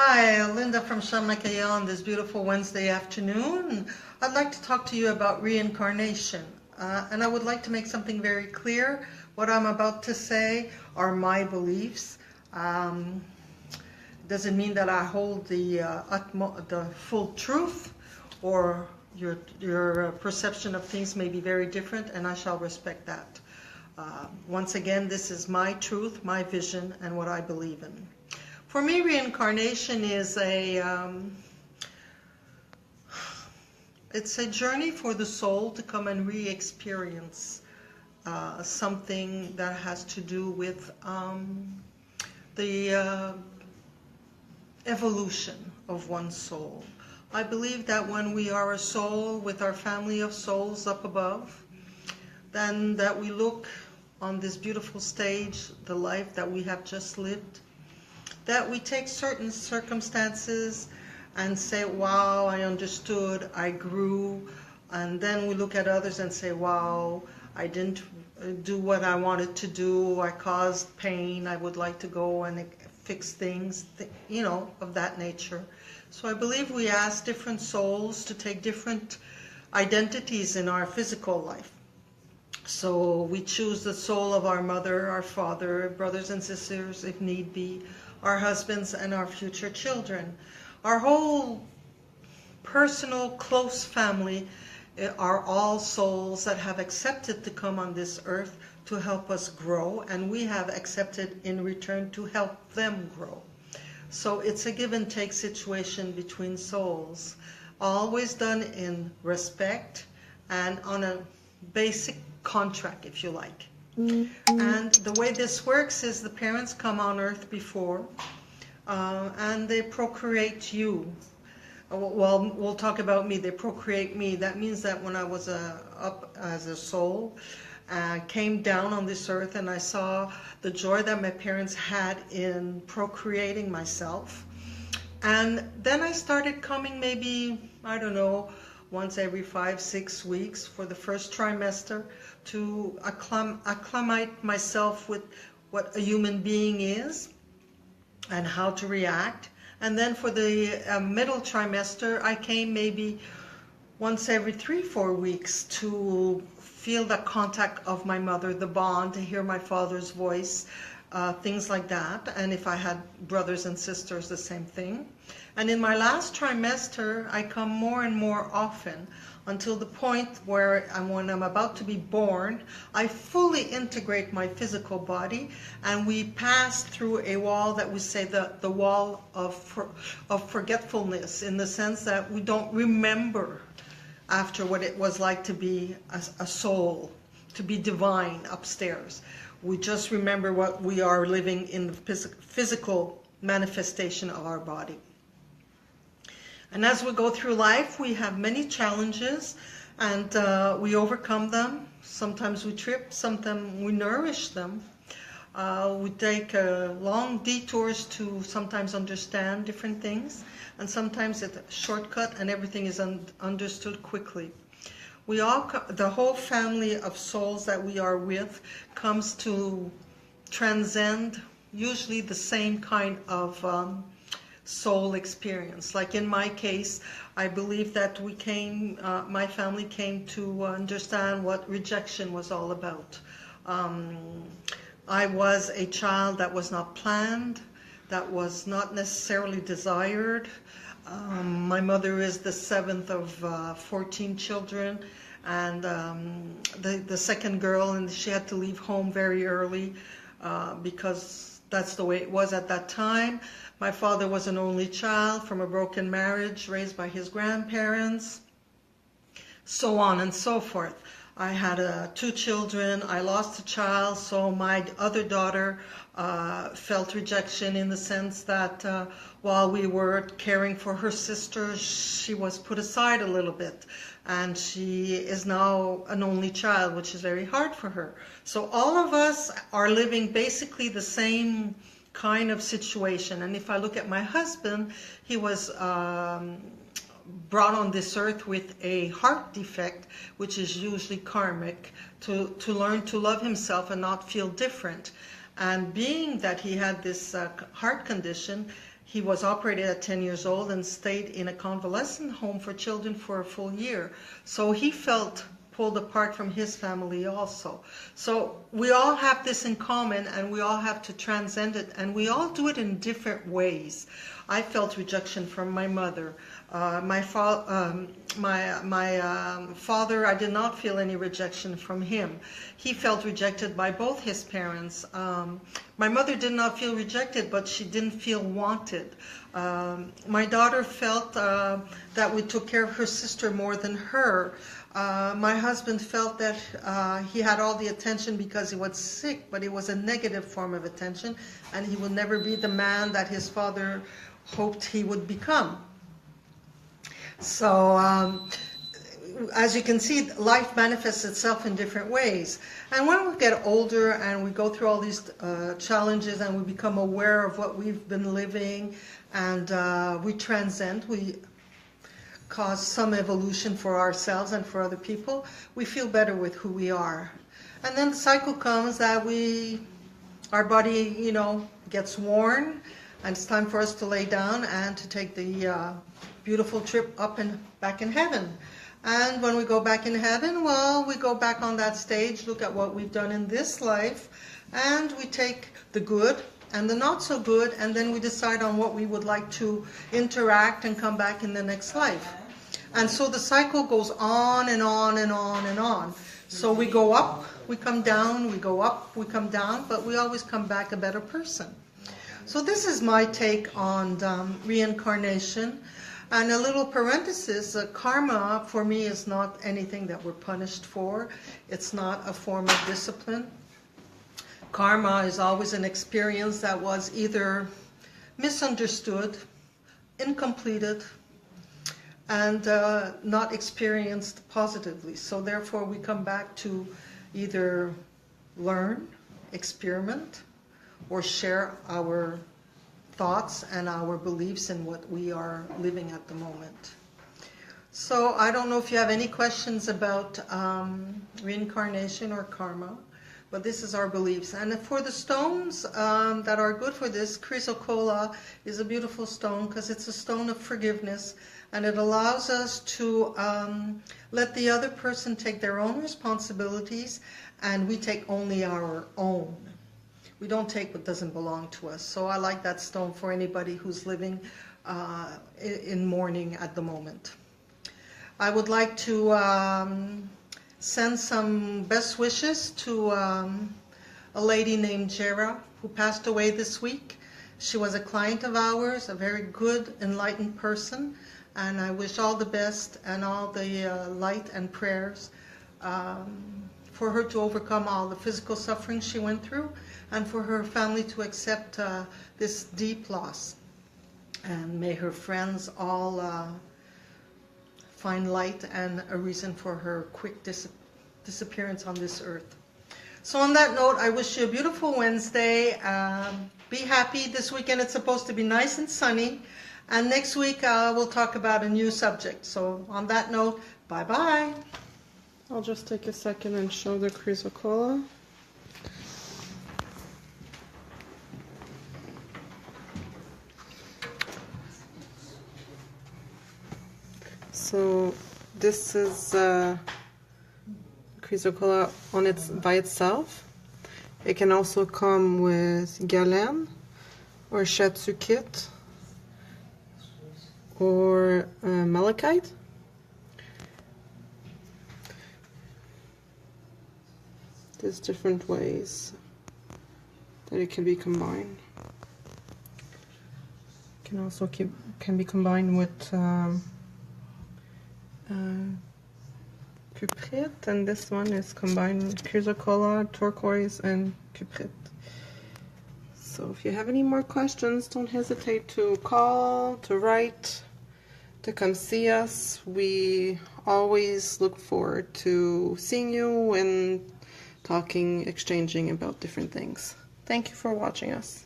Hi, Linda from Sharmakaya on this beautiful Wednesday afternoon. I'd like to talk to you about reincarnation. And I would like to make something very clear. What I'm about to say are my beliefs. Doesn't mean that I hold the full truth, or your perception of things may be very different, and I shall respect that. Once again, this is my truth, my vision, and what I believe in. For me, reincarnation is it's a journey for the soul to come and re-experience something that has to do with the evolution of one's soul. I believe that when we are a soul with our family of souls up above, then that we look on this beautiful stage, the life that we have just lived, that we take certain circumstances and say, wow, I understood, I grew, and then we look at others and say, wow, I didn't do what I wanted to do, I caused pain, I would like to go and fix things, you know, of that nature. So I believe we ask different souls to take different identities in our physical life. So we choose the soul of our mother, our father, brothers and sisters, if need be, our husbands and our future children. Our whole personal, close family are all souls that have accepted to come on this earth to help us grow, and we have accepted in return to help them grow. So it's a give and take situation between souls, always done in respect and on a basic contract, if you like. And the way this works is the parents come on earth before and they procreate you. Well, we'll talk about me. They procreate me. That means that when I was up as a soul, came down on this earth, and I saw the joy that my parents had in procreating myself. And then I started coming maybe, I don't know, once every 5-6 weeks for the first trimester to acclimate myself with what a human being is and how to react. And then for the middle trimester, I came maybe once every 3-4 weeks to feel the contact of my mother, the bond, to hear my father's voice, things like that. And if I had brothers and sisters, the same thing. And in my last trimester, I come more and more often until the point where when I'm about to be born, I fully integrate my physical body, and we pass through a wall that we say the wall of forgetfulness, in the sense that we don't remember after what it was like to be a soul, to be divine upstairs. We just remember what we are living in the physical manifestation of our body. And as we go through life, we have many challenges, and we overcome them. Sometimes we trip, sometimes we nourish them. We take long detours to sometimes understand different things, and sometimes it's a shortcut and everything is understood quickly. We all, the whole family of souls that we are with comes to transcend usually the same kind of soul experience. Like in my case, I believe that we came, my family came to understand what rejection was all about. I was a child that was not planned, that was not necessarily desired. My mother is the 7th of 14 children, and the second girl, and she had to leave home very early because that's the way it was at that time. My father was an only child from a broken marriage, raised by his grandparents, so on and so forth. I had 2 children. I lost a child, so my other daughter felt rejection in the sense that while we were caring for her sister, she was put aside a little bit. And she is now an only child, which is very hard for her. So all of us are living basically the same kind of situation. And if I look at my husband, he was brought on this earth with a heart defect, which is usually karmic, to learn to love himself and not feel different. And being that he had this heart condition, He was operated at 10 years old and stayed in a convalescent home for children for a full year. So he felt pulled apart from his family also. So we all have this in common, and we all have to transcend it, and we all do it in different ways. I felt rejection from my mother. My father, I did not feel any rejection from him. He felt rejected by both his parents. My mother did not feel rejected, but she didn't feel wanted. My daughter felt that we took care of her sister more than her. My husband felt that he had all the attention because he was sick, but it was a negative form of attention, and he would never be the man that his father hoped he would become. So, as you can see, life manifests itself in different ways. And when we get older and we go through all these challenges and we become aware of what we've been living, and we transcend, we cause some evolution for ourselves and for other people, we feel better with who we are. And then the cycle comes that our body, gets worn, and it's time for us to lay down and to take the beautiful trip up and back in heaven. And when we go back in heaven, well, we go back on that stage, look at what we've done in this life, and we take the good and the not so good, and then we decide on what we would like to interact and come back in the next life. And so the cycle goes on and on and on and on. So we go up, we come down, we go up, we come down, but we always come back a better person. So this is my take on reincarnation. And a little parenthesis, karma for me is not anything that we're punished for. It's not a form of discipline. Karma is always an experience that was either misunderstood, incompleted, and not experienced positively. So therefore we come back to either learn, experiment, or share our thoughts and our beliefs in what we are living at the moment. So I don't know if you have any questions about reincarnation or karma, but this is our beliefs. And for the stones that are good for this, chrysocolla is a beautiful stone because it's a stone of forgiveness, and it allows us to let the other person take their own responsibilities, and we take only our own. We don't take what doesn't belong to us. So I like that stone for anybody who's living in mourning at the moment. I would like to send some best wishes to a lady named Jera who passed away this week. She was a client of ours, a very good, enlightened person, and I wish all the best and all the light and prayers for her to overcome all the physical suffering she went through, and for her family to accept this deep loss. And may her friends all find light and a reason for her quick disappearance on this earth. So on that note, I wish you a beautiful Wednesday. Be happy. This weekend it's supposed to be nice and sunny. And next week we'll talk about a new subject. So on that note, bye-bye. I'll just take a second and show the chrysocolla. So this is chrysocolla by itself. It can also come with galene or shatsukit or malachite. There's different ways that it can be combined. It can also can be combined with cuprite, and this one is combined with chrysocolla, turquoise, and cuprite. So if you have any more questions, don't hesitate to call, to write, to come see us. We always look forward to seeing you and talking, exchanging about different things. Thank you for watching us.